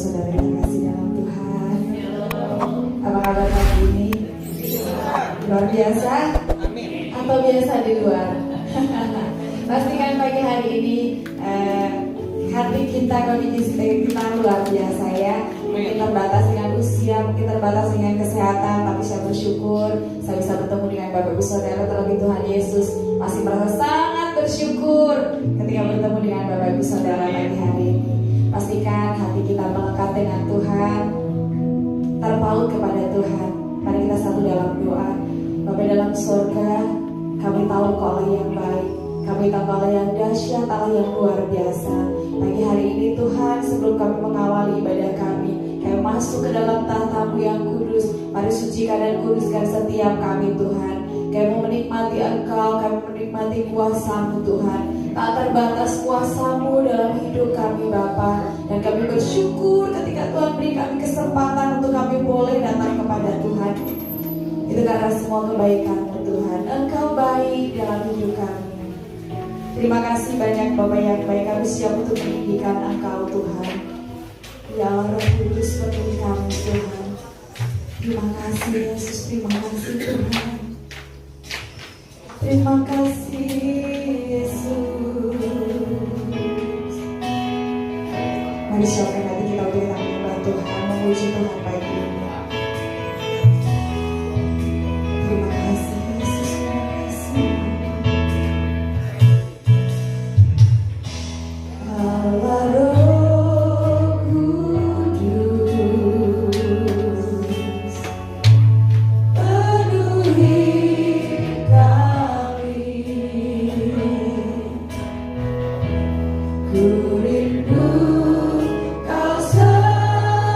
saudara yang kasih dalam Tuhan. Apa kabar hari ini? Luar biasa? Atau biasa di luar? Pastikan pagi hari ini hati kita, kondisi kita luar biasa ya. Mungkin terbatas dengan usia, mungkin terbatas dengan kesehatan, tapi saya bersyukur saya bisa bertemu dengan Bapak Ibu Saudara, terlebih Tuhan Yesus. Masih merasa sangat bersyukur ketika bertemu dengan Bapak Ibu Saudara pagi hari ini. Pastikan hati kita melekat dengan Tuhan, terpaut kepada Tuhan. Mari kita satu dalam doa. Bapa dalam surga, kami tahu Kau Allah yang baik, kami tahu Kau Allah yang dahsyat, Allah yang luar biasa. Pagi hari ini Tuhan, sebelum kami mengawali ibadah kami masuk ke dalam tahta-Mu yang kudus. Mari sucikan dan kuduskan setiap kami Tuhan. Kami mau menikmati Engkau, kami menikmati kuasa-Mu Tuhan. Tak terbatas kuasa-Mu dalam hidup kami Bapa. Dan kami bersyukur ketika Tuhan beri kami kesempatan untuk kami boleh datang kepada Tuhan. Itu karena semua kebaikan-Mu Tuhan. Engkau baik dalam hidup kami. Terima kasih banyak Bapak yang baik, kami siap untuk meninggikan Engkau Tuhan. Ya Allah Roh Kudus, penuhi kami Tuhan. Terima kasih Yesus, terima kasih Tuhan. Terima kasih Yesus. Mari siapkan hati kita untuk kita menyembah Tuhan, memuji Tuhan pagi ini. Terima kasih Yesus, terima kasih. Allah Roh Kudus, penuhi kami. Ku rindu Kau selalu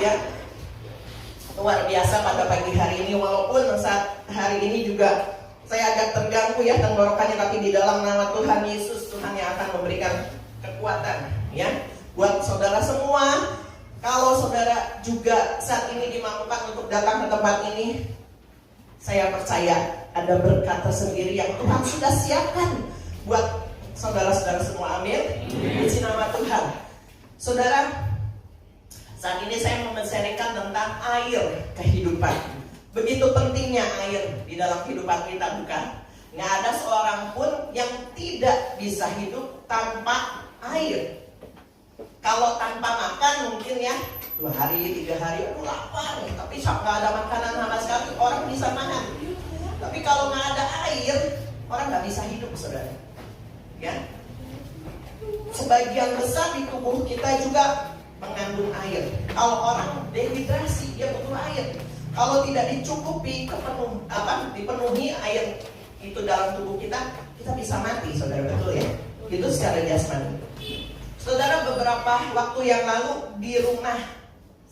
ya. Luar biasa pada pagi hari ini, walaupun saat hari ini juga saya agak terganggu ya tenggorokannya, tapi di dalam nama Tuhan Yesus, Tuhan yang akan memberikan kekuatan ya buat saudara semua. Kalau saudara juga saat ini dimampukan untuk datang ke tempat ini, saya percaya ada berkat tersendiri yang Tuhan sudah siapkan buat saudara-saudara semua. Amin. Puji nama Tuhan. Saudara, saat ini saya mau men-sharingkan tentang air kehidupan. Begitu pentingnya air di dalam kehidupan kita, bukan? Nggak ada seorang pun yang tidak bisa hidup tanpa air. Kalau tanpa makan mungkin ya 2 hari, 3 hari, aku lapar nih, tapi nggak ada makanan sama sekali, orang bisa makan. Tapi kalau nggak ada air, orang nggak bisa hidup, saudara. Ya, sebagian besar di tubuh kita juga mengandung air. Kalau orang dehidrasi, dia butuh air. Kalau tidak dicukupi, dipenuhi air itu dalam tubuh kita, kita bisa mati, saudara, betul ya? Itu secara jasmani. Saudara, beberapa waktu yang lalu di rumah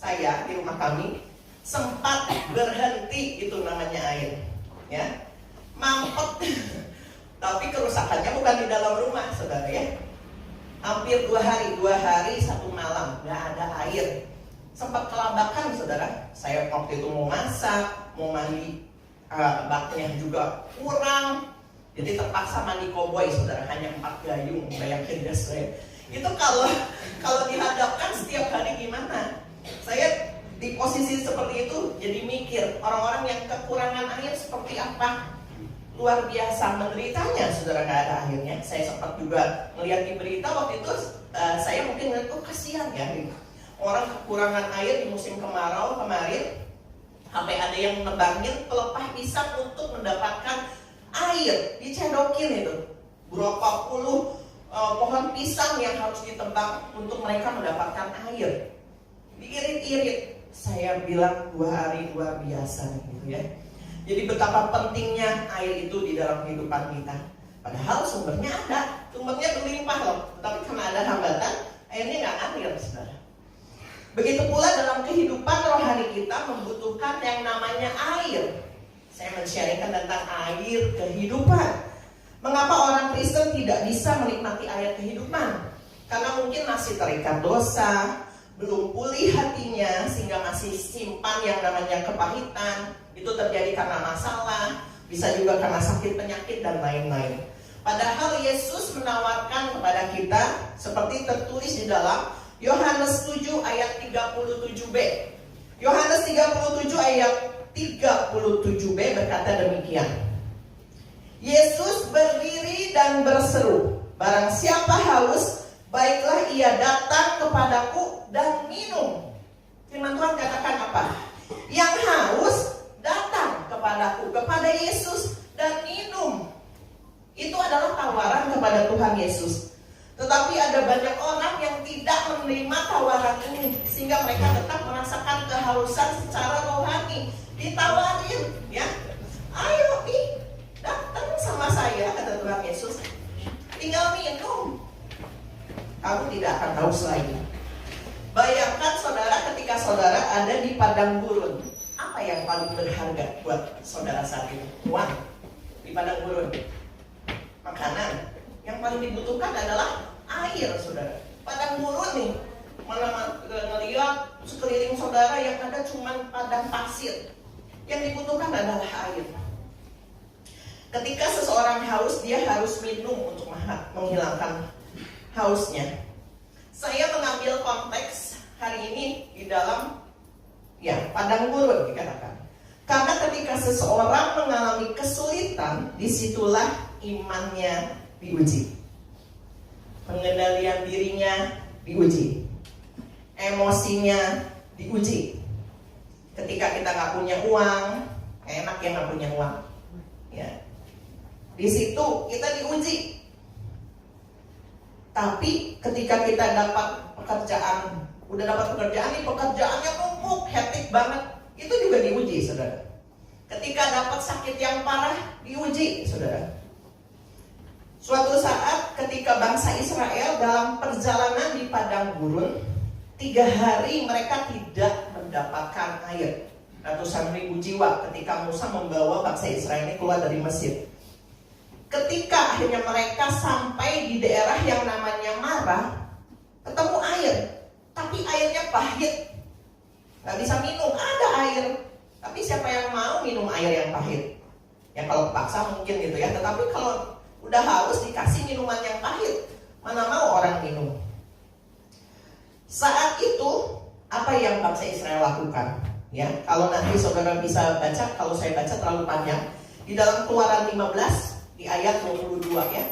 saya, di rumah kami, sempat berhenti itu namanya air, ya, mampet. Tapi kerusakannya bukan di dalam rumah, saudara ya. Hampir 2 hari 1 malam nggak ada air. Sempat kelabakan, saudara. Saya waktu itu mau masak, mau mandi, baknya juga kurang. Jadi terpaksa mandi koboi, saudara, hanya 4 gayung. Bayangin ya, saya. Itu kalau dihadapkan setiap hari gimana? Saya di posisi seperti itu jadi mikir, orang-orang yang kekurangan air seperti apa? Luar biasa menderitanya, saudara, nggak ada akhirnya. Saya sempat juga melihat di berita waktu itu, saya mungkin ngeliat, oh kasihan ya, orang kekurangan air di musim kemarau kemarin, sampai ada yang nebangin pelepah pisang untuk mendapatkan air, dicedokin itu berapa puluh pohon pisang yang harus ditebang untuk mereka mendapatkan air, diirit-irit. Saya bilang 2 hari luar biasa gitu ya. Jadi betapa pentingnya air itu di dalam kehidupan kita. Padahal sumbernya ada, sumbernya berlimpah loh. Tapi karena ada hambatan, airnya nggak ngalir, saudara. Begitu pula dalam kehidupan rohani kita membutuhkan yang namanya air. Saya men-sharingkan tentang air kehidupan. Mengapa orang Kristen tidak bisa menikmati air kehidupan? Karena mungkin masih terikat dosa, belum pulih hatinya, sehingga masih simpan yang namanya kepahitan. Itu terjadi karena masalah, bisa juga karena sakit penyakit dan lain-lain. Padahal Yesus menawarkan kepada kita seperti tertulis di dalam Yohanes 7 ayat 37b. Yohanes 37 ayat 37b berkata demikian. Yesus berdiri dan berseru, barang siapa haus, baiklah ia datang kepadaku dan minum. Firman Tuhan katakan apa? Yang haus datang kepadaku, kepada Yesus dan minum. Itu adalah tawaran kepada Tuhan Yesus. Tetapi ada banyak orang yang tidak menerima tawaran ini, sehingga mereka tetap merasakan kehausan secara rohani. Ditawarin, ya, ayo nih, datang sama saya, kata Tuhan Yesus, tinggal minum, kamu tidak akan haus lagi. Bayangkan saudara, ketika saudara ada di padang gurun, apa yang paling berharga buat saudara saat ini? Uang. Di padang gurun, makanan. Yang paling dibutuhkan adalah air, saudara. Padang gurun nih, mana ngelihat sekeliling saudara yang ada cuma padang pasir. Yang dibutuhkan adalah air. Ketika seseorang haus, dia harus minum untuk menghilangkan hausnya. Saya mengambil konteks hari ini di dalam padang gurun dikatakan. Karena ketika seseorang mengalami kesulitan, disitulah imannya diuji. Pengendalian dirinya diuji. Emosinya diuji. Ketika kita nggak punya uang, enak ya nggak punya uang. Ya. Di situ kita diuji. Tapi ketika kita dapat pekerjaan, udah dapat pekerjaan, ini pekerjaannya numpuk, hektik banget, itu juga diuji, saudara. Ketika dapat sakit yang parah, diuji, saudara. Suatu saat ketika bangsa Israel dalam perjalanan di padang gurun, 3 hari mereka tidak mendapatkan air. Ratusan ribu jiwa ketika Musa membawa bangsa Israel ini keluar dari Mesir. Ketika akhirnya mereka sampai di daerah yang namanya Marah, ketemu air, tapi airnya pahit, nggak bisa minum. Ada air, tapi siapa yang mau minum air yang pahit? Ya kalau paksa mungkin gitu ya. Tetapi kalau udah haus dikasih minuman yang pahit, mana mau orang minum? Saat itu apa yang bangsa Israel lakukan? Ya, kalau nanti saudara bisa baca, kalau saya baca terlalu panjang, di dalam Keluaran 15 di ayat 22 ya,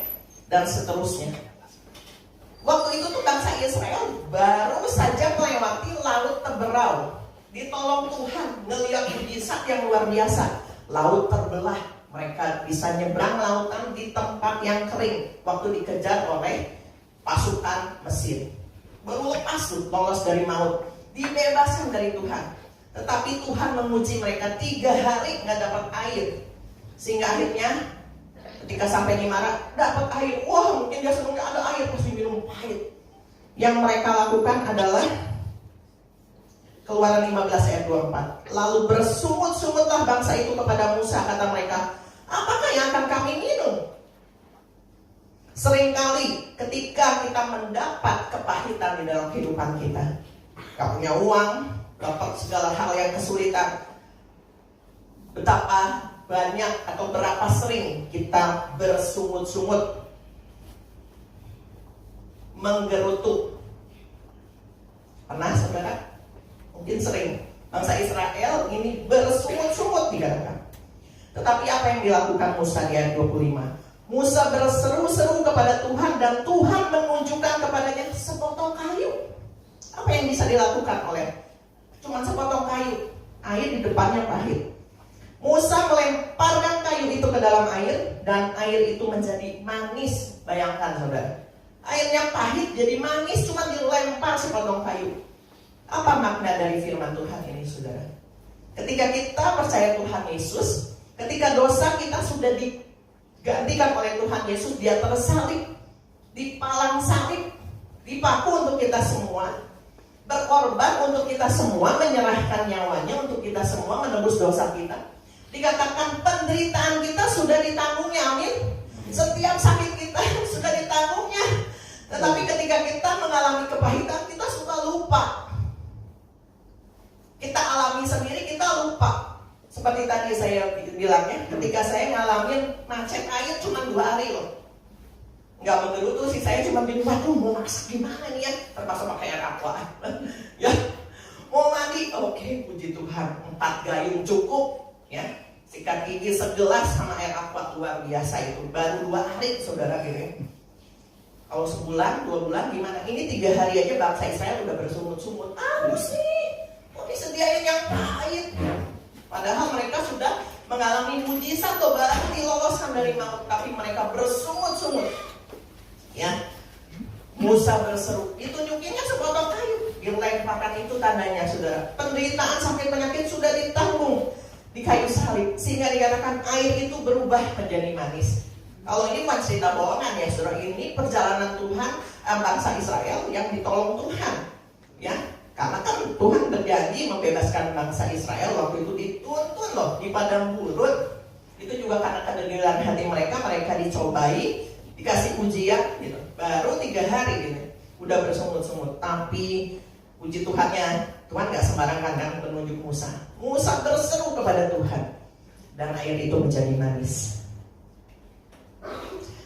dan seterusnya. Waktu itu tuh bangsa Israel baru saja melewati laut Teberau, ditolong Tuhan, ngelihat mujizat yang luar biasa. Laut terbelah, mereka bisa nyebrang lautan di tempat yang kering waktu dikejar oleh pasukan Mesir. Baru lepas tuh, lolos dari maut, dibebaskan dari Tuhan. Tetapi Tuhan menguji mereka 3 hari nggak dapat air, sehingga akhirnya ketika sampai di Marah dapat air. Wah, mungkin dia senang ada air, pasti minum pahit. Yang mereka lakukan adalah Keluaran 15 ayat 24. Lalu bersungut-sungutlah bangsa itu kepada Musa, kata mereka, apakah yang akan kami minum? Seringkali ketika kita mendapat kepahitan di dalam kehidupan kita, gak punya uang, dapat segala hal yang kesulitan, betapa banyak atau berapa sering kita bersungut-sungut, menggerutu. Pernah saudara? Mungkin sering. Bangsa Israel ini bersungut-sungut dikatakan. Tetapi apa yang dilakukan Musa di ayat 25? Musa berseru-seru kepada Tuhan dan Tuhan menunjukkan kepadanya sepotong kayu. Apa yang bisa dilakukan oleh cuma sepotong kayu? Air di depannya pahit. Musa melemparkan kayu itu ke dalam air dan air itu menjadi manis. Bayangkan saudara, airnya pahit jadi manis cuma dilempar sepotong kayu. Apa makna dari firman Tuhan ini saudara? Ketika kita percaya Tuhan Yesus, ketika dosa kita sudah digantikan oleh Tuhan Yesus, dia tersalib, dipalang salib, dipaku untuk kita semua, berkorban untuk kita semua, menyerahkan nyawanya untuk kita semua, menebus dosa kita. Dikatakan penderitaan kita sudah ditanggungnya, amin. Setiap sakit kita sudah ditanggungnya. Tetapi ketika kita mengalami kepahitan, kita suka lupa. Kita alami sendiri, kita lupa. Seperti tadi saya bilangnya, ketika saya ngalamin macet air cuma 2 hari loh. Nggak menggerutu sih, saya cuma bingung, waduh mau masak gimana nih ya, terpaksa pakai air aqua. Ya, mau mandi, oke, puji Tuhan, 4 gayung cukup, ya. Sikat gigi segelas sama air aqua luar biasa itu. Baru 2 hari saudara gini. Kalau sebulan, 2 bulan gimana? Ini 3 hari aja bangsa Israel udah bersungut-sungut. Harus nih, kok disediain yang pahit? Padahal mereka sudah mengalami mujizat tuh, baru diloloskan dari maut, tapi mereka bersungut-sungut. Ya, Musa berseru, ditunjukinnya sepotong kayu, dilemparkan, itu tandanya saudara. Penderitaan sampai penyakit sudah ditanggung di kayu salib, sehingga dikatakan air itu berubah menjadi manis. Kalau ini bukan cerita bohongan ya saudara, ini perjalanan Tuhan, bangsa Israel yang ditolong Tuhan, ya. Karena kan Tuhan berjanji membebaskan bangsa Israel waktu itu dituntun loh di padang gurun. Itu juga karena kedegilan hati mereka, mereka dicobai, dikasih ujian gitu. Baru 3 hari gitu, udah bersungut-sungut. Tapi puji Tuhannya, Tuhan gak sembarangan kan menunjuk Musa. Musa berseru kepada Tuhan dan air itu menjadi manis.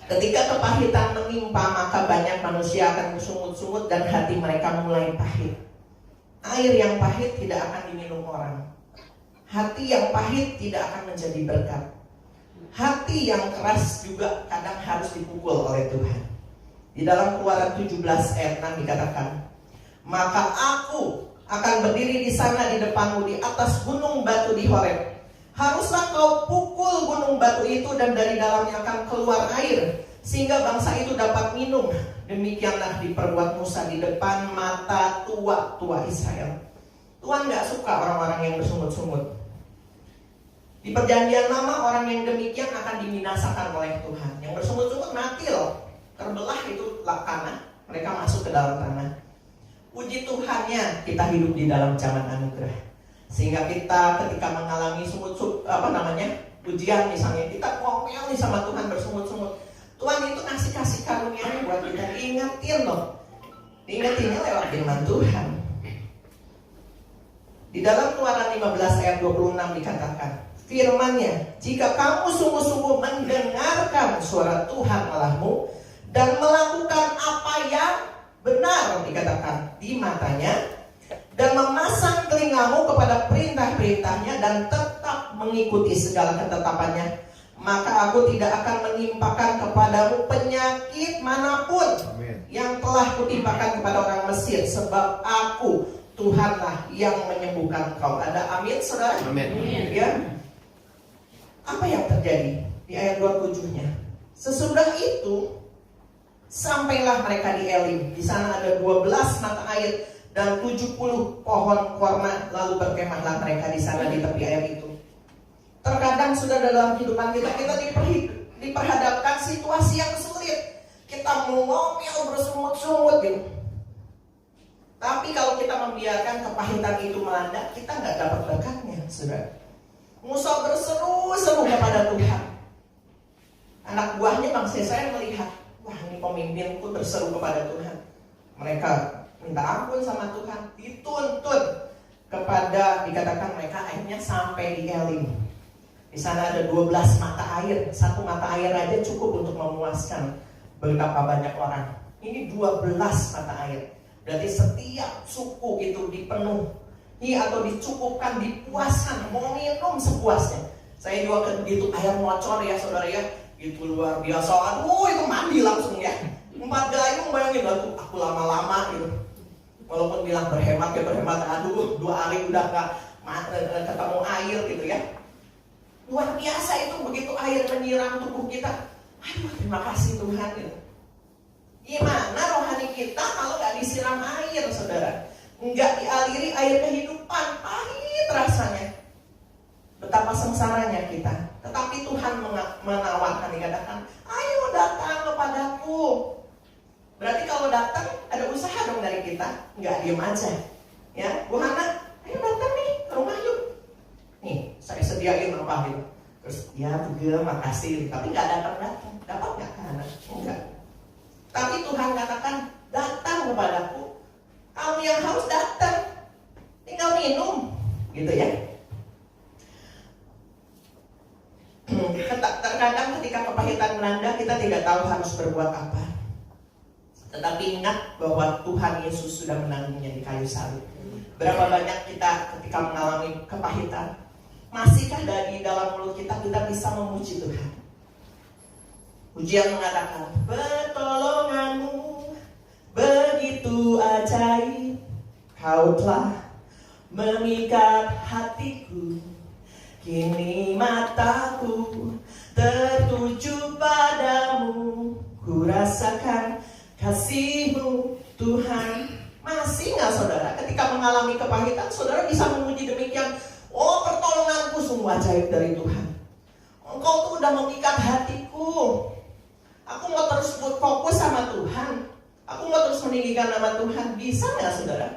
Ketika kepahitan menimpa, maka banyak manusia akan bersungut-sungut dan hati mereka mulai pahit. Air yang pahit tidak akan diminum orang. Hati yang pahit tidak akan menjadi berkat. Hati yang keras juga kadang harus dipukul oleh Tuhan. Di dalam Keluaran 17 ayat 6 dikatakan, maka aku akan berdiri di sana di depanmu di atas gunung batu di Horeb. Haruslah kau pukul gunung batu itu dan dari dalamnya akan keluar air, sehingga bangsa itu dapat minum. Demikianlah diperbuat Musa di depan mata tua-tua Israel. Tuhan gak suka orang-orang yang bersungut-sungut. Di perjanjian lama orang yang demikian akan dibinasakan oleh Tuhan. Yang bersungut-sungut mati loh. Terbelah itu tanah, mereka masuk ke dalam tanah. Puji Tuhannya kita hidup di dalam zaman anugerah. Sehingga kita ketika mengalami ujian misalnya, kita ngomel nih sama Tuhan bersungut-sungut. Tuhan itu kasih karunia buat kita, diingetin loh. Diingetinnya lewat firman Tuhan. Di dalam Keluaran 15 ayat 26 dikatakan, firman-Nya, jika kamu sungguh-sungguh mendengarkan suara Tuhan Allahmu dan melakukan apa yang benar, dikatakan, di matanya, dan memasang telingamu kepada perintah-perintahnya dan tetap mengikuti segala ketetapannya, maka aku tidak akan menimpakan kepadamu penyakit manapun yang telah kutimpakan kepada orang Mesir, sebab aku Tuhanlah yang menyembuhkan kau. Ada amin, saudara? Amin. Ya. Apa yang terjadi di ayat 27-nya? Sesudah itu sampailah mereka di Elim. Di sana ada 12 mata air dan 70 pohon korma. Lalu berkemahlah mereka di sana di tepi air itu. Terkadang sudah dalam kehidupan kita diperhadapkan situasi yang sulit. Kita mau ngomel bersungut-sungut gitu. Tapi kalau kita membiarkan kepahitan itu melanda, kita nggak dapat berkatnya, saudara. Musa berseru-seru kepada Tuhan. Anak buahnya bangsa saya melihat, wah ini pemimpinku berseru kepada Tuhan. Mereka minta ampun sama Tuhan, dituntun kepada, dikatakan mereka akhirnya sampai di Elim. Di sana ada 12 mata air. Satu mata air aja cukup untuk memuaskan betapa banyak orang. Ini 12 mata air. Berarti setiap suku itu dipenuhi atau dicukupkan, dipuaskan, mau minum sepuasnya. Saya juga begitu air ngocor ya saudara ya, itu luar biasa. Aduh itu mandi langsung ya. 4 gayung bayangin, aku lama-lama gitu. Walaupun bilang berhemat ya berhemat, aduh 2 hari udah gak ketemu air gitu ya. Luar biasa itu begitu air menyiram tubuh kita. Aduh terima kasih Tuhan gitu. Gimana rohani kita kalau gak disiram air, saudara? Nggak dialiri air kehidupan, pahit rasanya. Betapa sengsaranya kita. Tetapi Tuhan menawarkan, dikatakan, ayo datang kepadaku. Berarti kalau datang, ada usaha dong dari kita. Nggak diem aja. Ya, Bu Hana, ayo datang nih ke rumah yuk. Nih, saya sediain apa gitu. Terus, ya juga makasih. Tapi nggak datang-datang. Dapat nggak Hana? Enggak. Tapi Tuhan katakan, datang kepadaku. Kamu yang haus datang, tinggal minum, gitu ya. Terkadang ketika kepahitan melanda, kita tidak tahu harus berbuat apa. Tetapi ingat bahwa Tuhan Yesus sudah menanggungnya di kayu salib. Berapa banyak kita ketika mengalami kepahitan, masihkah dari dalam mulut kita bisa memuji Tuhan? Ujian mengatakan, pertolonganmu begitu ajaib, kau telah memikat hatiku. Kini mataku tertuju padamu, ku rasakan kasih-Mu Tuhan. Masih nggak saudara? Ketika mengalami kepahitan, saudara bisa memuji demikian. Oh pertolonganku sungguh ajaib dari Tuhan. Engkau tuh udah memikat hatiku. Aku mau terus fokus sama Tuhan. Aku mau terus meninggikan nama Tuhan. Bisa nggak saudara?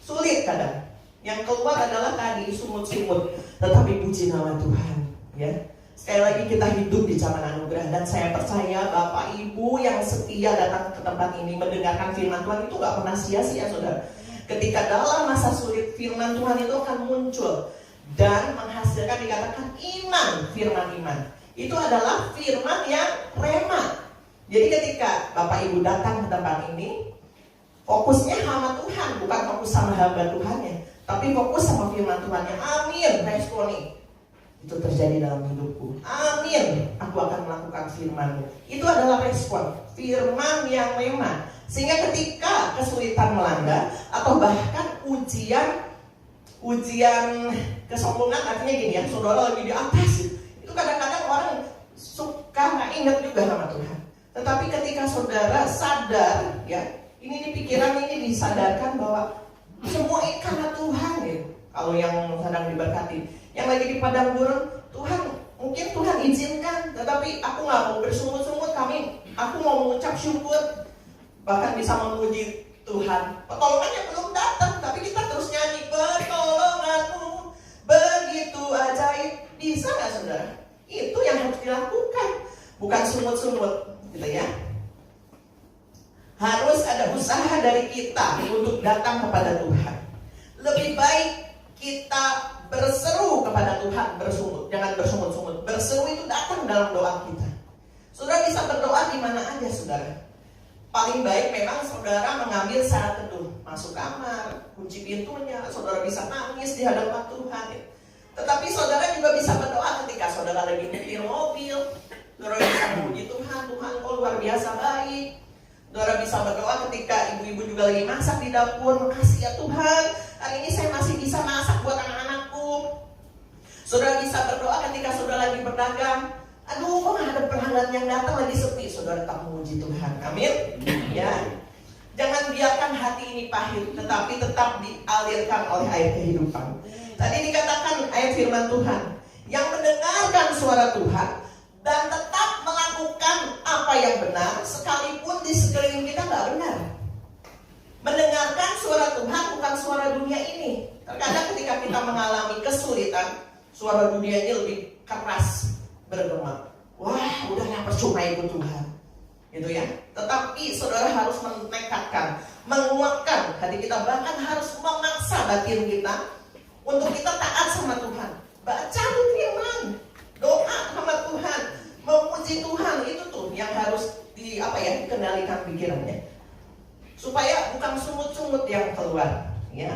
Sulit kadang. Yang keluar adalah tadi sumut-sumut. Tetapi puji nama Tuhan. Ya. Sekali lagi kita hidup di zaman anugerah. Dan saya percaya Bapak Ibu yang setia datang ke tempat ini mendengarkan firman Tuhan itu nggak pernah sia-sia saudara. Ketika dalam masa sulit, firman Tuhan itu akan muncul dan menghasilkan, dikatakan iman, firman iman. Itu adalah firman yang rema. Jadi ketika Bapak Ibu datang ke tempat ini, fokusnya sama Tuhan, bukan fokus sama hamba Tuhannya, tapi fokus sama firman Tuhannya. Amin, responi. Itu terjadi dalam hidupku. Amin, aku akan melakukan firman-Mu. Itu adalah respon, firman yang rema. Sehingga ketika kesulitan melanda, atau bahkan ujian kesombongan, artinya gini ya, saudara lagi di atas, itu kadang-kadang orang suka nggak ingat juga sama Tuhan. Tetapi ketika saudara sadar, ya, ini di pikiran ini disadarkan bahwa semua ini karena Tuhan, ya. Kalau yang sedang diberkati, yang lagi di padang gurun, mungkin Tuhan izinkan, tetapi aku nggak mau bersungut-sungut, aku mau mengucap syukur, bahkan bisa memuji Tuhan. Pertolongannya belum datang, tapi kita terus nyanyi, pertolonganmu begitu ajaib. Bisa nggak saudara? Itu yang harus dilakukan, bukan sumut-sumut, gitu ya. Harus ada usaha dari kita untuk datang kepada Tuhan. Lebih baik kita berseru kepada Tuhan, bersungut, jangan bersungut-sungut. Berseru itu datang dalam doa kita. Saudara bisa berdoa di mana aja, saudara. Paling baik memang saudara mengambil saat teduh, masuk kamar, kunci pintunya, saudara bisa nangis di hadapan Tuhan. Tetapi saudara juga bisa berdoa ketika saudara lagi nyetir mobil. Saudara bisa memuji Tuhan, Tuhan kau luar biasa baik. Saudara bisa berdoa ketika ibu-ibu juga lagi masak di dapur. Makasih ya Tuhan, hari ini saya masih bisa masak buat anak-anakku. Saudara bisa berdoa ketika saudara lagi berdagang. Aduh, kok gak ada pelanggan yang datang, lagi sepi. Saudara tak memuji Tuhan, amin. Ya, jangan biarkan hati ini pahit, tetapi tetap dialirkan oleh air kehidupan. Tadi dikatakan ayat firman Tuhan, yang mendengarkan suara Tuhan dan tetap melakukan apa yang benar, sekalipun di sekeliling kita gak benar. Mendengarkan suara Tuhan bukan suara dunia ini. Terkadang ketika kita mengalami kesulitan, suara dunia ini lebih keras bergema. Wah, udahlah percuma ikut Tuhan, gitu ya. Tetapi saudara harus menekadkan, menguatkan hati kita, bahkan harus memaksa batin kita untuk kita taat sama Tuhan. Baca firman, doa sama Tuhan, memuji Tuhan, itu tuh yang harus dikendalikan pikirannya, supaya bukan sumut-sumut yang keluar, ya.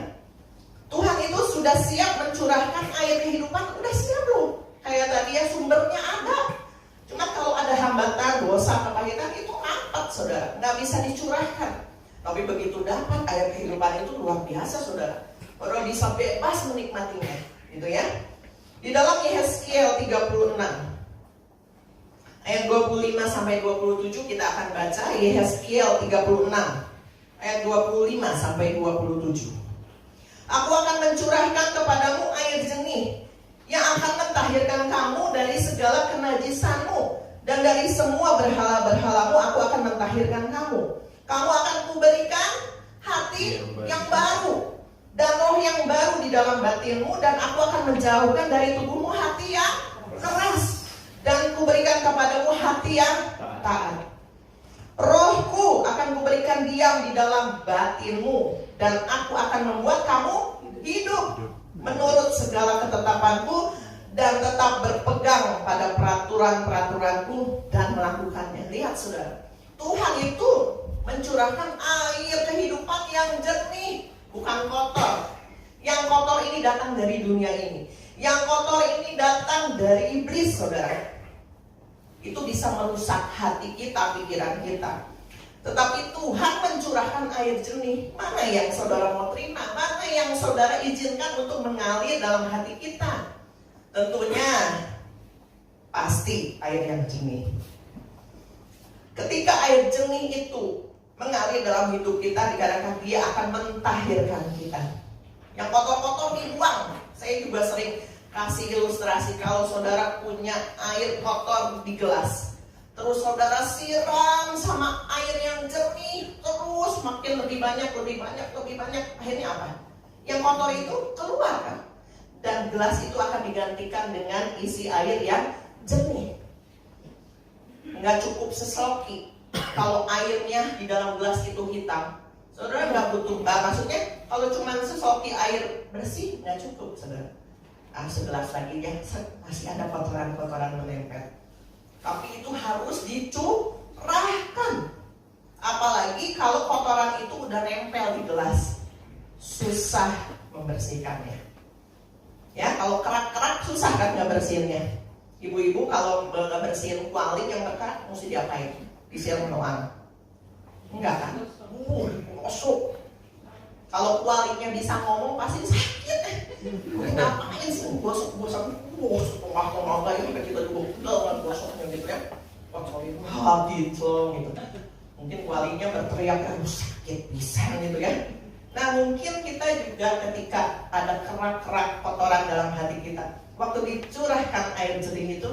Tuhan itu sudah siap mencurahkan air kehidupan, udah siap loh. Kayak tadi ya, sumbernya ada. Cuma kalau ada hambatan, dosa, kepahitan, itu rapat saudara, nggak bisa dicurahkan. Tapi begitu dapat air kehidupan itu luar biasa saudara. Orang bisa bebas menikmatinya, gitu ya. Di dalam Yehezkiel 36 ayat 25 sampai 27 kita akan baca. Yehezkiel 36 ayat 25 sampai 27. Aku akan mencurahkan kepadamu air jernih yang akan mentahirkan kamu dari segala kenajisanmu, dan dari semua berhala-berhalamu aku akan mentahirkan kamu. Kamu akan kuberikan hati yang baru dan roh yang baru di dalam batinmu, dan aku akan menjauhkan dari tubuhmu hati yang keras, dan kuberikan kepadamu hati yang taat. Rohku akan kuberikan diam di dalam batinmu, dan aku akan membuat kamu hidup menurut segala ketetapanku, dan tetap berpegang pada peraturan-peraturanku dan melakukannya. Lihat saudara, Tuhan itu mencurahkan air kehidupan yang jernih, bukan kotor. Yang kotor ini datang dari dunia ini. Yang kotor ini datang dari iblis saudara. Itu bisa merusak hati kita, pikiran kita. Tetapi Tuhan mencurahkan air jernih. Mana yang saudara mau terima? Mana yang saudara izinkan untuk mengalir dalam hati kita? Tentunya pasti air yang jernih. Ketika air jernih itu mengalir dalam hidup kita, dikatakan dia akan mentahirkan kita. Yang kotor-kotor dibuang. Saya juga sering kasih ilustrasi, kalau saudara punya air kotor di gelas, terus saudara siram sama air yang jernih, terus makin lebih banyak, akhirnya apa? Yang kotor itu keluar kan? Dan gelas itu akan digantikan dengan isi air yang jernih. Nggak cukup seseloki. Kalau airnya di dalam gelas itu hitam, saudara nggak butuh, maksudnya kalau cuma seseloki air bersih nggak cukup saudara. Segelas lagi ya, masih ada kotoran-kotoran menempel. Tapi itu harus dicurahkan. Apalagi kalau kotoran itu udah nempel di gelas, susah membersihkannya. Ya, kalau kerak-kerak susah kan nggak bersihinnya. Ibu-ibu kalau nggak bersihin kuali yang berkerak, mesti diapain? Disiram doang? Enggak kan? Gosok. Kalau kualinya bisa ngomong pasti sakit. Ngapain sih gosok-gosok tengah-tengah kayak kita juga pegel kan gosoknya gitu ya. Kocorin gitu. Mungkin kualinya berteriak, aduh sakit bisa gitu ya. Nah mungkin kita juga ketika ada kerak-kerak kotoran dalam hati kita, waktu dicurahkan air jernih itu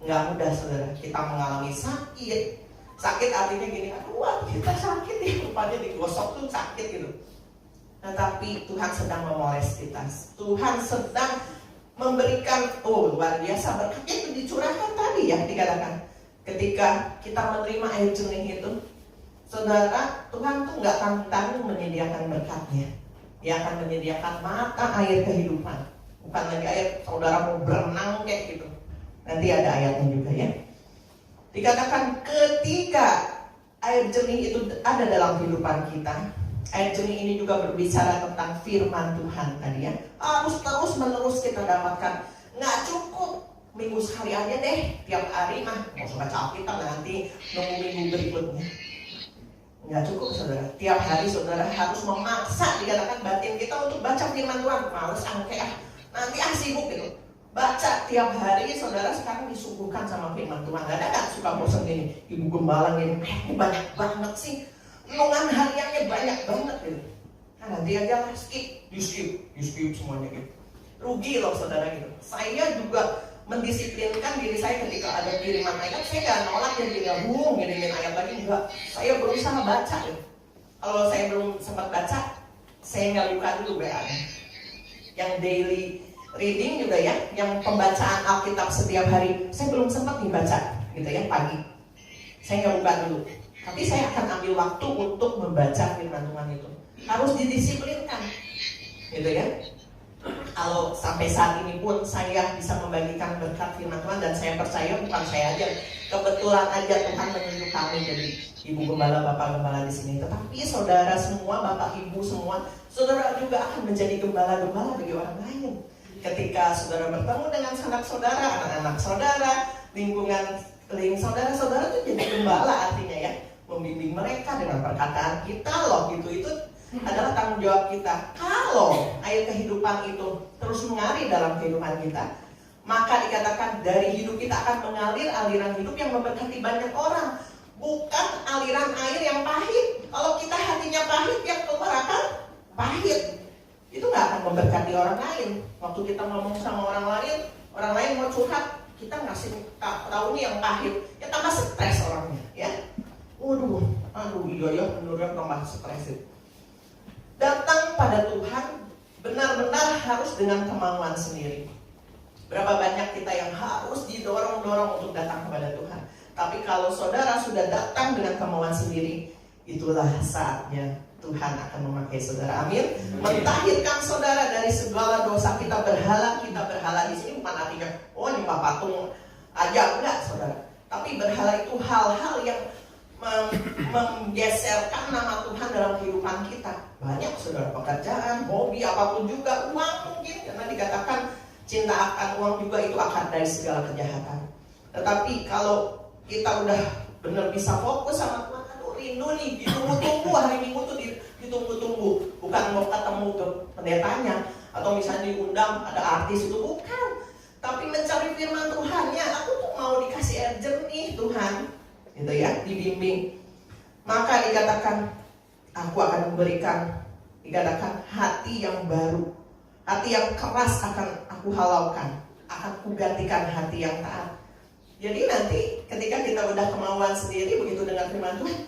nggak mudah saudara. Kita mengalami sakit. Sakit artinya gini, aduh kita sakit nih, rupanya digosok tuh sakit gitu. Tetapi Tuhan sedang memoles kita. Tuhan sedang memberikan, oh luar biasa berkatnya itu dicurahkan tadi ya, dikatakan ketika kita menerima air jernih itu, saudara, Tuhan tuh nggak tanggung-tanggung menyediakan berkatnya. Dia akan menyediakan mata air kehidupan, bukan lagi air saudara mau berenang kayak gitu. Nanti ada ayatnya juga ya. Dikatakan ketika air jernih itu ada dalam kehidupan kita, air jernih ini juga berbicara tentang firman Tuhan tadi ya. Harus terus menerus kita dapatkan. Nggak cukup minggu sekali aja deh, tiap hari mah mau baca Alkitab nanti nunggu minggu berikutnya. Nggak cukup saudara. Tiap hari saudara harus memaksa, dikatakan batin kita untuk baca firman Tuhan. Males nanti sibuk gitu. Baca tiap hari saudara sekarang disuguhkan sama firman Tuhan. Gak ada kan suka bosan gini, ibu gembala gini, banyak banget sih. Renungan hariannya banyak banget gitu. Nah, nanti aja lah skip semuanya gitu. Rugi loh saudara gitu. Saya juga mendisiplinkan diri saya ketika ada kiriman ayat, saya gak nolak jadi gabung ngirimin ayat lagi, enggak. Saya berusaha baca gitu. Kalau saya belum sempat baca, saya nggak buka dulu WA. Yang daily reading juga ya, yang pembacaan Alkitab setiap hari, saya belum sempat dibaca gitu ya pagi. Saya nggak buka dulu. Tapi saya akan ambil waktu untuk membaca firman Tuhan itu. Harus didisiplinkan, gitu ya. Kalau sampai saat ini pun saya bisa membagikan berkat firman Tuhan, dan saya percaya bukan saya aja, kebetulan aja Tuhan menunjuk kami jadi ibu gembala, bapak gembala di sini. Tetapi saudara semua, bapak ibu semua, saudara juga akan menjadi gembala-gembala bagi orang lain. Ketika saudara bertemu dengan sanak saudara, anak-anak saudara, lingkungan saudara itu jadi gembala artinya ya. Membimbing mereka dengan perkataan kita loh gitu, itu adalah tanggung jawab kita. Kalau air kehidupan itu terus mengalir dalam kehidupan kita, maka dikatakan dari hidup kita akan mengalir aliran hidup yang memberkati banyak orang, bukan aliran air yang pahit. Kalau kita hatinya pahit, yang keluar akan pahit. Itu nggak akan memberkati orang lain. Waktu kita ngomong sama orang lain mau curhat, kita ngasih tahu nih yang pahit, ya tambah stres orangnya ya. Iya ya, menurut tambah stres itu. Datang pada Tuhan benar-benar harus dengan kemauan sendiri. Berapa banyak kita yang harus didorong-dorong untuk datang kepada Tuhan. Tapi kalau saudara sudah datang dengan kemauan sendiri, itulah saatnya Tuhan akan memakai saudara. Amin. Mentahirkan saudara dari segala dosa. Kita berhala di sini bukan artinya nyembah patung aja, enggak saudara. Tapi berhala itu hal-hal yang menggeserkan nama Tuhan dalam kehidupan kita. Banyak saudara, pekerjaan, hobi, apapun juga, uang mungkin, karena dikatakan cinta akan uang juga itu akar dari segala kejahatan. Tetapi kalau kita udah benar bisa fokus sama Tuhan, rindu nih, ditunggu-tunggu, hari Minggu tuh ditunggu-tunggu. Bukan mau ketemu ke pendetanya, atau misalnya diundang ada artis itu, bukan. Tapi mencari firman Tuhannya, aku tuh mau dikasih air jernih Tuhan, gitu ya, dibimbing. Maka dikatakan, aku akan memberikan, dikatakan hati yang baru, hati yang keras akan aku halaukan, akan kugantikan hati yang taat. Jadi nanti ketika kita udah kemauan sendiri begitu dengan firman Tuhan,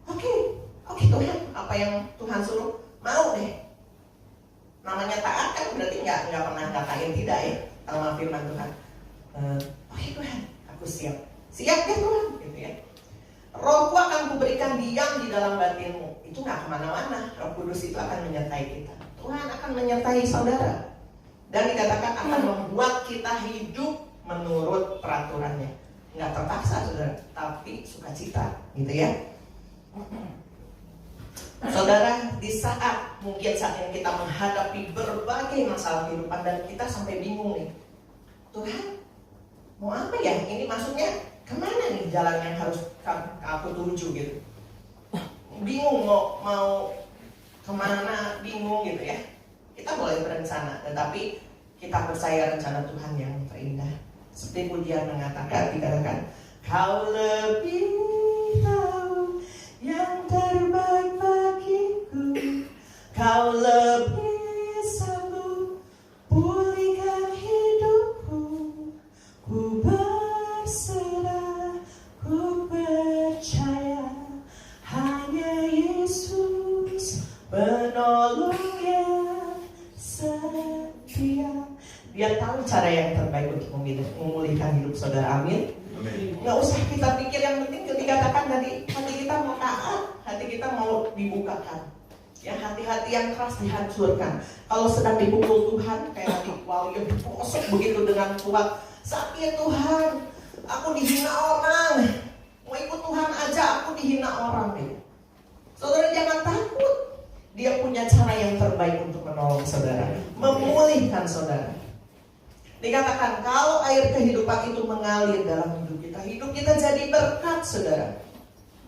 oke Tuhan, apa yang Tuhan suruh, mau deh. Namanya taat kan berarti nggak pernah katain tidak ya sama firman Tuhan. Oke Tuhan, aku siap ya Tuhan, gitu ya. Rohku akan kuberikan diam di dalam batinmu. Itu nggak kemana-mana. Roh Kudus itu akan menyertai kita. Tuhan akan menyertai saudara. Dan dikatakan akan membuat kita hidup menurut peraturannya. Nggak terpaksa saudara, tapi sukacita, gitu ya. Saudara, di saat mungkin saat ini kita menghadapi berbagai masalah kehidupan dan kita sampai bingung nih, Tuhan, mau apa ya? Ini maksudnya kemana nih jalan yang harus aku tuju gitu? Bingung mau kemana, bingung gitu ya. Kita boleh berencana, tetapi kita percaya rencana Tuhan yang terindah. Seperti pujian dikatakan, Kau lebih tahu yang terbaik bagiku, Kau lebih sanggup pulihkan hidupku. Ku berserah, ku percaya hanya Yesus penolong yang setia Dia tahu cara yang terbaik untuk memulihkan hidup saudara. Amin. Nggak usah kita pikir, yang penting dikatakan tadi, hati kita mau taat, hati kita mau dibukakan. Ya, hati-hati yang keras dihancurkan. Kalau sedang dipukul Tuhan, kayak hati wali yang diposok begitu dengan kuat. Sakit Tuhan, aku dihina orang. Mau ikut Tuhan aja, aku dihina orang. Saudara jangan takut. Dia punya cara yang terbaik untuk menolong saudara, memulihkan saudara. Dikatakan kalau air kehidupan itu mengalir dalam hidup kita jadi berkat saudara.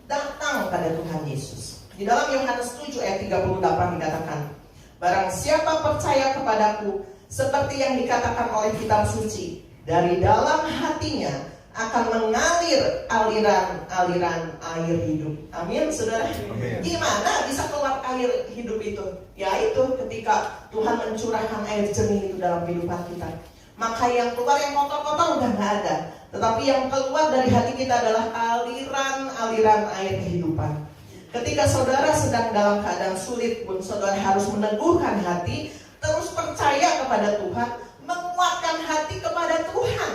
Datang pada Tuhan Yesus. Di dalam Yohanes 7 ayat 38 dikatakan, barang siapa percaya kepadaku, seperti yang dikatakan oleh kitab suci, dari dalam hatinya akan mengalir aliran-aliran air hidup. Amin, saudara. Amin. Gimana bisa keluar air hidup itu? Yaitu ketika Tuhan mencurahkan air jernih itu dalam kehidupan kita. Maka yang keluar yang kotor-kotor udah gak ada. Tetapi yang keluar dari hati kita adalah aliran-aliran air kehidupan. Ketika saudara sedang dalam keadaan sulit pun, saudara harus meneguhkan hati, terus percaya kepada Tuhan, menguatkan hati kepada Tuhan.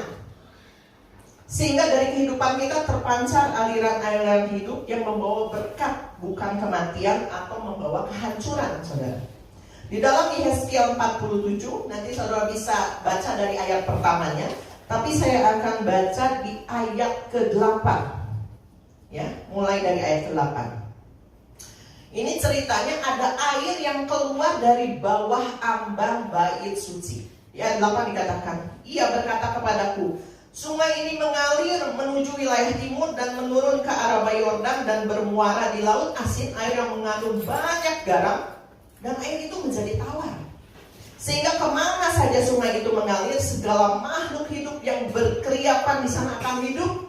Sehingga dari kehidupan kita terpancar aliran-aliran hidup yang membawa berkat, bukan kematian atau membawa kehancuran, saudara. Di dalam Yehezkiel 47, nanti saudara bisa baca dari ayat pertamanya, tapi saya akan baca di ayat ke-8. Ya, mulai dari ayat ke-8. Ini ceritanya ada air yang keluar dari bawah ambang bait suci. Ya, 8 dikatakan, ia berkata kepadaku, sungai ini mengalir menuju wilayah timur dan menurun ke arah Yordan dan bermuara di laut asin, air yang mengandung banyak garam, dan air itu menjadi tawar. Sehingga kemana saja sungai itu mengalir, segala makhluk hidup yang berkeriapan di sana akan hidup.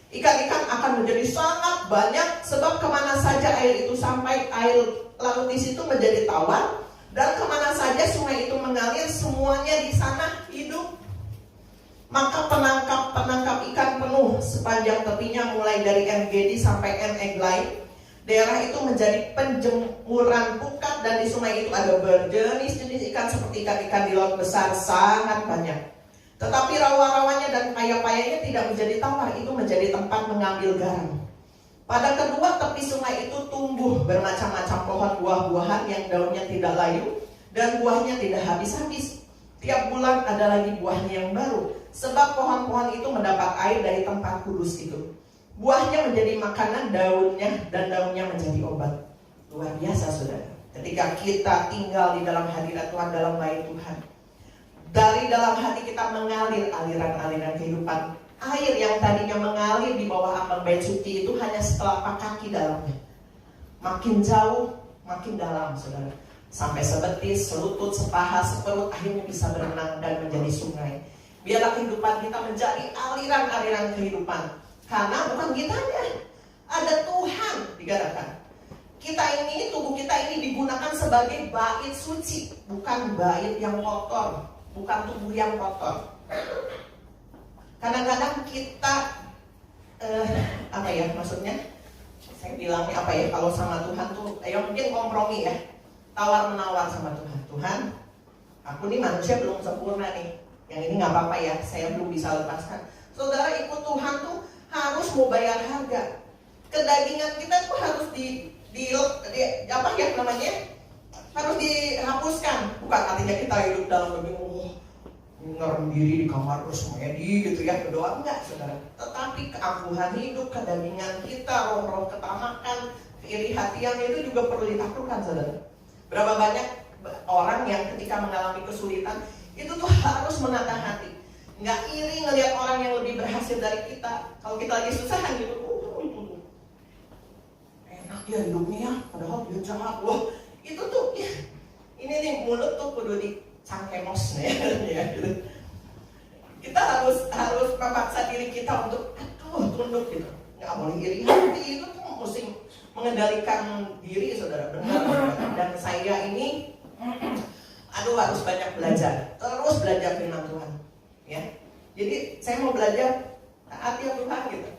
Ikan-ikan akan menjadi sangat banyak, sebab kemana saja air itu sampai, air laut di situ menjadi tawar, dan kemana saja sungai itu mengalir, semuanya di sana hidup. Maka penangkap ikan penuh sepanjang tepinya, mulai dari En-Gedi sampai En-Eglaim. Daerah itu menjadi penjemuran pukat, dan di sungai itu ada berjenis-jenis ikan seperti ikan-ikan di laut besar sangat banyak. Tetapi rawa-rawanya dan paya-payanya tidak menjadi tawar, itu menjadi tempat mengambil garam. Pada kedua tepi sungai itu tumbuh bermacam-macam pohon buah-buahan yang daunnya tidak layu dan buahnya tidak habis-habis. Tiap bulan ada lagi buahnya yang baru, sebab pohon-pohon itu mendapat air dari tempat kudus itu. Buahnya menjadi makanan, daunnya menjadi obat. Luar biasa, saudara. Ketika kita tinggal di dalam hadirat Tuhan, dalam bait Tuhan, dari dalam hati kita mengalir aliran-aliran kehidupan. Air yang tadinya mengalir di bawah ambang bait suci itu hanya setelapak kaki dalamnya. Makin jauh, makin dalam, saudara. Sampai sebetis, selutut, sepaha, seperut, akhirnya bisa berenang dan menjadi sungai. Biarlah kehidupan kita menjadi aliran-aliran kehidupan. Karena bukan kitanya, ada Tuhan, dikatakan. Kita ini, tubuh kita ini digunakan sebagai bait suci, bukan bait yang kotor, bukan tubuh yang kotor. Kadang-kadang kita maksudnya saya bilangnya kalau sama Tuhan tuh mungkin kompromi ya, tawar menawar sama Tuhan. Tuhan, aku nih manusia belum sempurna nih, yang ini nggak apa-apa ya, saya belum bisa lepaskan. Saudara, ikut Tuhan tuh harus mau bayar harga. Kedagingan kita tuh harus harus dihapuskan. Bukan artinya kita hidup dalam ngerem diri di kamar terus medi gitu ya, berdoa, enggak, saudara. Tetapi keangkuhan hidup, kedagingan kita, roh-roh ketamakan, keiri hatian itu juga perlu ditaklukkan, saudara. Berapa banyak orang yang ketika mengalami kesulitan itu tuh harus menata hati. Nggak iri ngelihat orang yang lebih berhasil dari kita. Kalau kita lagi susahan gitu, itu enak ya hidupnya ya, padahal dia jahat. Wah, itu tuh ya, ini nih mulut tuh kudu dicangkemos nih ya, gitu. Kita harus memaksa diri kita untuk tunduk gitu. Nggak boleh iri hati, itu tuh mesti mengendalikan diri, saudara, benar. Dan saya ini harus banyak belajar, terus belajar firman Tuhan. Ya, jadi saya mau belajar taat ya Tuhan gitu.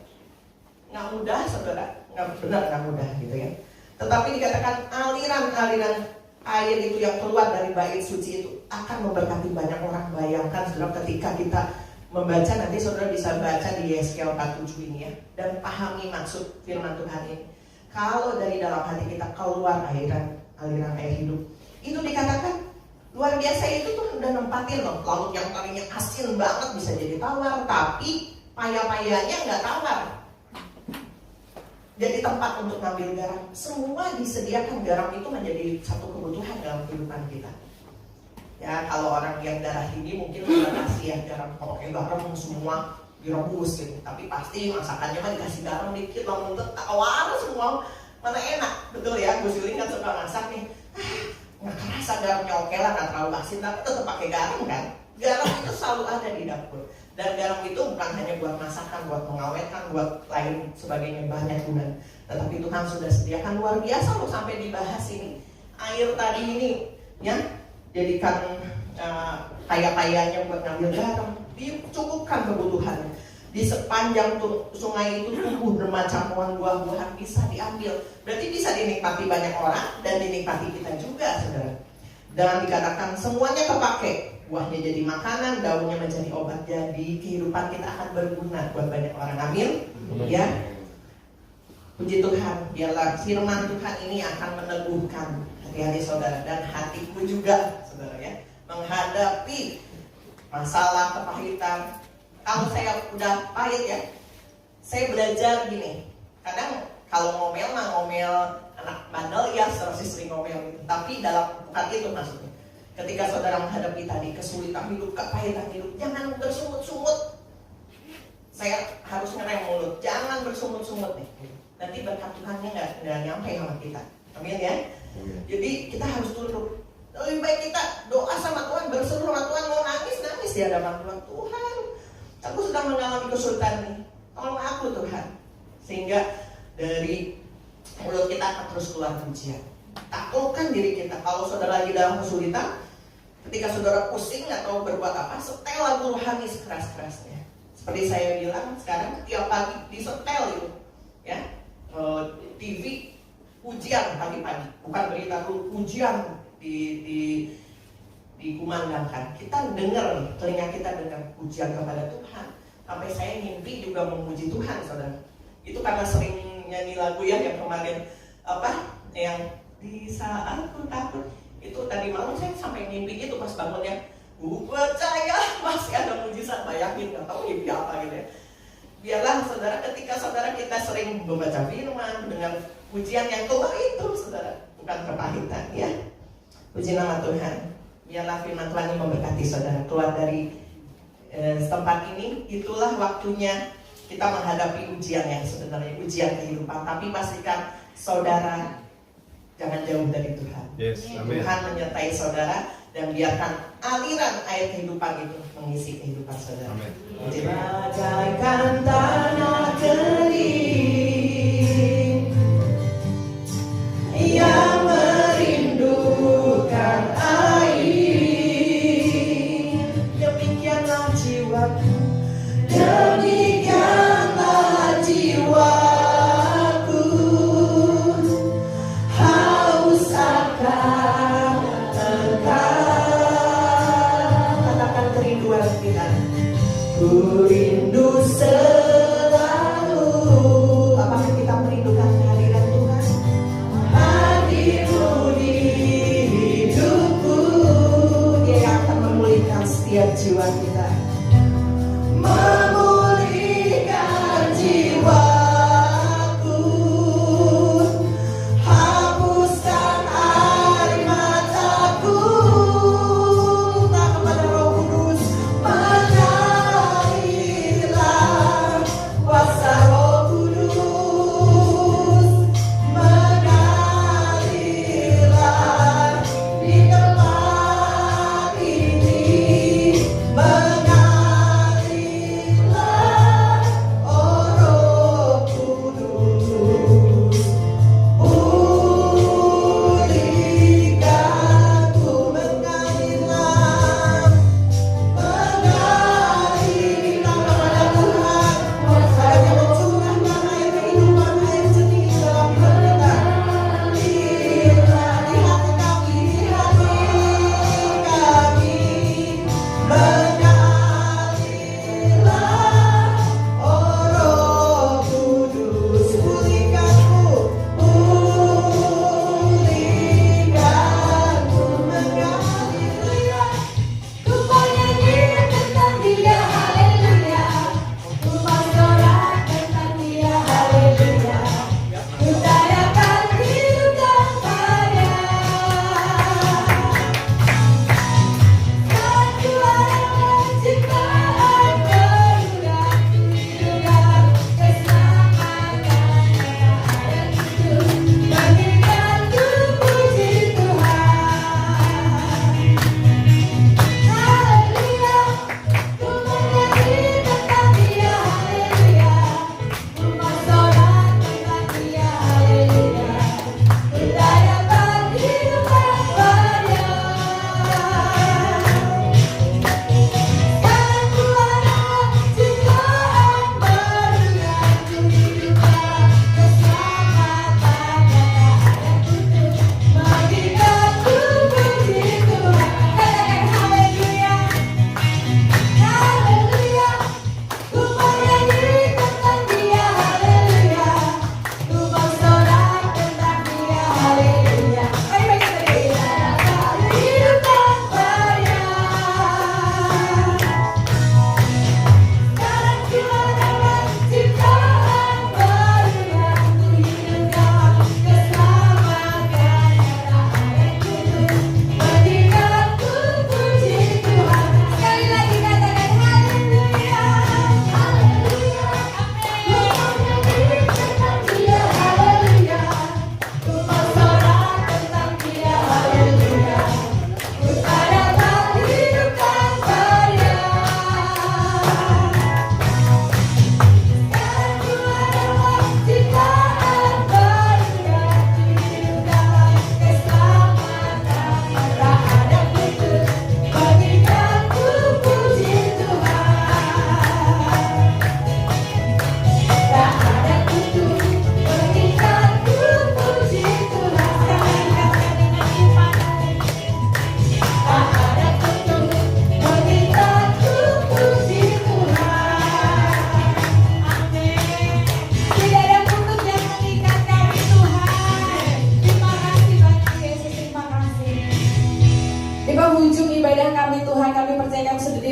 Nggak mudah, saudara, nggak mudah gitu ya. Tetapi dikatakan aliran-aliran air itu yang keluar dari bait suci itu akan memberkati banyak orang. Bayangkan saudara, ketika kita membaca, nanti saudara bisa baca di Yesaya 47 ini ya, dan pahami maksud firman Tuhan ini. Kalau dari dalam hati kita keluar aliran air hidup, itu dikatakan luar biasa. Itu tuh udah nempatin loh, laut yang tadinya asin banget bisa jadi tawar, tapi paya-payanya nggak tawar, jadi tempat untuk ngambil garam. Semua disediakan. Garam itu menjadi satu kebutuhan dalam kehidupan kita. Ya, kalau orang yang darah tinggi mungkin udah kasih ya garam, pakai garam semua direbus gitu. Tapi pasti masakannya mah dikasih garam dikit, lamun tawar semua, mana enak, betul ya. Bu Siling kan suka masak nih, nggak kerasa garamnya oke lah, nggak terlalu asin, tapi tetap pakai garam kan. Garam itu selalu ada di dapur. Dan garam itu bukan hanya buat masakan, buat mengawetkan, buat lain sebagainya, banyak guna. Tetapi Tuhan sudah sediakan luar biasa loh, sampai dibahas ini. Air tadi ini ya, jadikan kaya-kayanya buat ngambil garam, dicukupkan kebutuhannya. Di sepanjang sungai itu tumbuh bermacam buah-buahan, bisa diambil. Berarti bisa dinikmati banyak orang dan dinikmati kita juga, saudara. Dan dikatakan semuanya terpakai. Buahnya jadi makanan, daunnya menjadi obat. Jadi kehidupan kita akan berguna buat banyak orang. Amin. Ya. Puji Tuhan, biarlah firman Tuhan ini akan meneguhkan hati-hati saudara dan hatiku juga, saudara ya, menghadapi masalah kepahitan. Kalau saya udah pahit ya, saya belajar gini. Kadang kalau ngomel mah ngomel anak bandel ya, sering ngomel gitu. Tapi bukan itu maksudnya. Ketika saudara menghadapi tadi kesulitan hidup, kepahitan hidup, jangan bersungut-sungut. Saya harus ngerem mulut, jangan bersungut-sungut nih. Nanti berkat Tuhannya nggak nyampe sama kita. Amin ya. Jadi kita harus tunduk. Lebih baik kita doa sama Tuhan, berseru sama Tuhan, mau nangis di hadapan Tuhan. Tuhan, aku sedang mengalami kesulitan nih, tolong aku Tuhan. Sehingga dari mulut kita akan terus keluar pujian. Taklukkan diri kita. Kalau saudara lagi dalam kesulitan, ketika saudara pusing nggak tahu berbuat apa, setel lagu rohani sekeras-kerasnya. Seperti saya bilang sekarang, tiap pagi disetel itu, ya, TV pujian pagi-pagi, bukan berita dulu, pujian dikumandangkan. Kita dengar, telinga kita dengar pujian kepada Tuhan. Sampai saya mimpi juga memuji Tuhan, saudara. Itu karena sering nyanyi lagu ya, yang kemarin yang di saat ku takut. Itu tadi malam saya sampai mimpi gitu pas bangunnya. Ku percaya masih ada mujizat, bayangin, nggak tahu mimpi apa gitu ya. Biarlah saudara, ketika saudara kita sering membaca firman dengan pujian yang keluar itu, saudara, bukan kepahitan ya. Puji nama Tuhan. Biarlah firman Tuhan ini memberkati saudara. Keluar dari tempat ini, itulah waktunya kita menghadapi ujian yang sebenarnya ujian kehidupan. Tapi pastikan saudara jangan jauh dari Tuhan. Yes, amin. Tuhan menyertai saudara dan biarkan aliran air kehidupan itu mengisi kehidupan saudara. Amin. Bagaikan tanah kering yang merindukan air, demikianlah jiwaku, demikianlah jiwaku, haus akan Engkau. Katakan kerinduan kita. Ku rindu selalu. Apakah kita merindukan kehadiran Tuhan? Hadir-Mu di hidupku. Dia yang akan memulihkan setiap jiwa kita, memulihkan jiwaku, hapuskan air mataku. Minta kepada Roh Kudus, mengalirlah kuasa Roh Kudus, mengalirlah di tempat ini, mengalirlah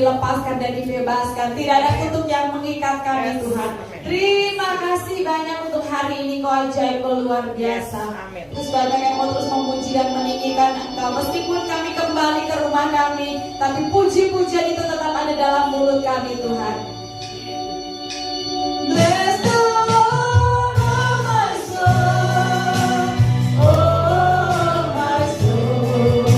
dilepaskan dan dibebaskan. Tidak ada kutuk yang mengikat kami Tuhan. Terima kasih banyak untuk hari ini, Kau ajaib, Kau luar biasa. Terus banyak yang mau terus memuji dan meninggikan Engkau. Meskipun kami kembali ke rumah kami, tapi puji-pujian itu tetap ada dalam mulut kami Tuhan. Bless the Lord, oh my soul, oh my soul,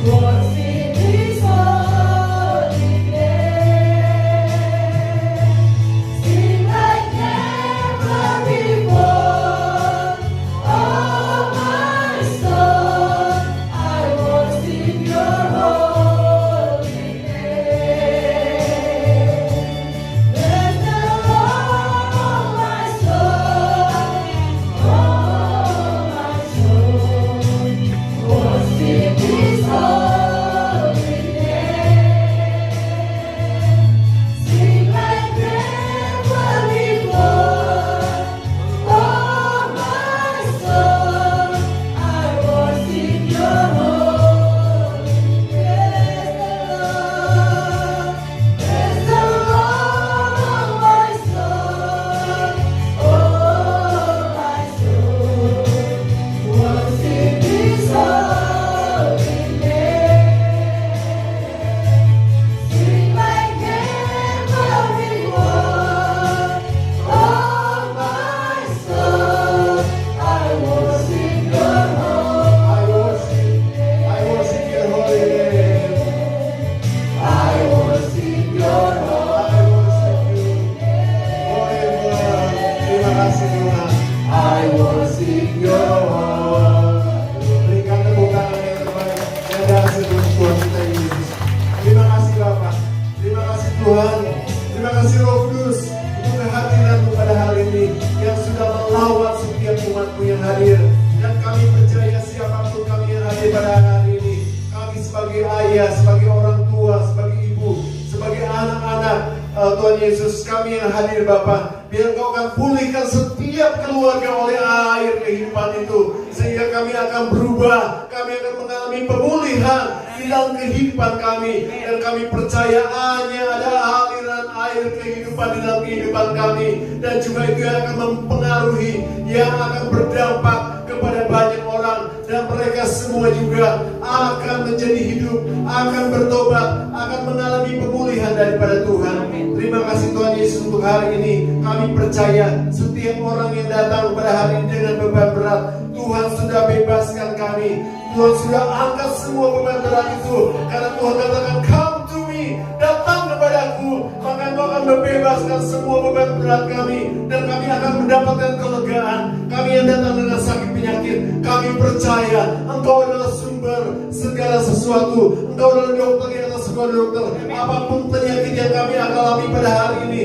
worship His holy name. Sing like never before, oh my soul, I worship Your holy name. Bless the Lord, oh my soul, worship His holy name. Sing like never before, oh my soul, I worship Your holy name. Bless the Lord, oh my soul, worship His holy name. Sing like never before, oh my soul, I worship Your I worship Your holy name. I worship Your I worship You forever. Terima kasih Tuhan. I worship Your holy. Berikan tepuk tangan yang terbaik yang dahsyat untuk Tuhan kita Yesus. Terima kasih Bapa. Terima kasih Tuhan. Terima kasih Roh Kudus untuk kehadiran-Mu pada hari ini yang sudah melawat setiap umat-Mu yang hadir. Dan kami percaya siapapun kami yang hadir pada hari ini, kami sebagai ayah, sebagai orang tua, sebagai ibu, sebagai anak-anak, Tuhan Yesus, kami yang hadir Bapa, biar Kau akan pulihkan setiap keluarga oleh air kehidupan itu, sehingga kami akan berubah, kami akan mengalami pemulihan di dalam kehidupan kami, dan kami percaya hanya ada aliran air kehidupan di dalam kehidupan kami, dan juga itu yang akan mempengaruhi, yang akan berdampak kepada banyak orang, dan mereka semua juga akan menjadi hidup, akan bertobat, akan mengalami pemulihan daripada Tuhan. Terima kasih Tuhan Yesus untuk hari ini. Kami percaya setiap orang yang datang pada hari ini dengan beban berat, Tuhan sudah bebaskan kami. Tuhan sudah angkat semua beban berat itu, karena Tuhan katakan, "Come to me, datang kepadaku, maka Engkau akan membebaskan semua beban berat kami, dan kami akan mendapatkan kelegaan." Kami yang datang dengan sakit penyakit, kami percaya Engkau adalah sumber segala sesuatu. Engkau adalah dokter yang atas segala dokter. Apapun penyakit yang kami alami pada hari ini,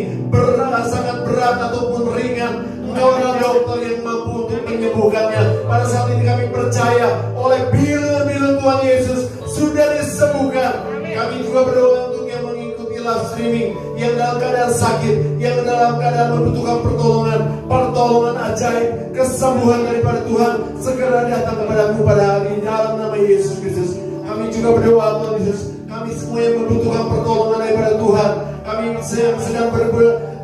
sangat berat ataupun ringan, Engkau adalah dokter yang mampu untuk menyembuhkannya. Pada saat ini kami percaya oleh bilur-bilur Tuhan Yesus sudah disembuhkan. Kami juga berdoa untuk yang mengikuti live streaming, yang dalam keadaan sakit, yang dalam keadaan membutuhkan pertolongan ajaib, kesembuhan daripada Tuhan segera datang kepadamu pada hari ini dalam nama Yesus Kristus. Kami juga berdoa Tuhan Yesus, kami semua yang membutuhkan pertolongan daripada Tuhan, kami sedang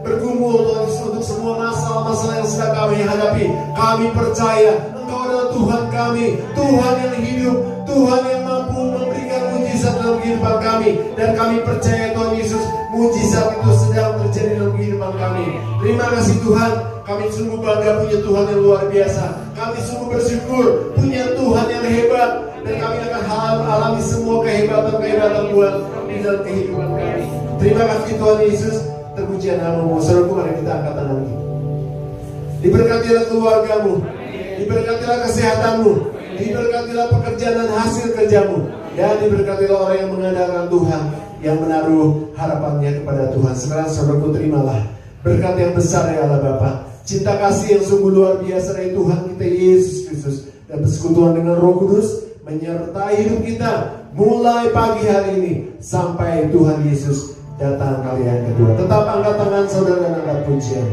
bergumul Tuhan Yesus untuk semua masalah-masalah yang sedang kami hadapi. Kami percaya Engkau adalah Tuhan kami, Tuhan yang hidup, Tuhan yang mampu memberikan mujizat dalam kehidupan kami. Dan kami percaya Tuhan Yesus, mujizat itu sedang terjadi dalam kehidupan kami. Terima kasih Tuhan, kami sungguh bangga punya Tuhan yang luar biasa. Kami sungguh bersyukur punya Tuhan yang hebat, dan kami akan alami semua kehebatan-kehebatan Tuhan di dalam kehidupan kami. Terima kasih Tuhan Yesus. Terpujian nama-Mu. Saudaraku, mari kita angkat tangan kita. Diberkatilah keluargamu, diberkatilah kesehatanmu, diberkatilah pekerjaan dan hasil kerjamu, dan diberkatilah orang yang mengandalkan Tuhan, yang menaruh harapannya kepada Tuhan. Sekarang saudaraku, terimalah berkat yang besar ya Allah Bapa, cinta kasih yang sungguh luar biasa dari Tuhan kita Yesus Kristus, dan persekutuan dengan Roh Kudus menyertai hidup kita mulai pagi hari ini sampai Tuhan Yesus datang kali yang kedua. Tetap angkat tangan saudara dan angkat pujian.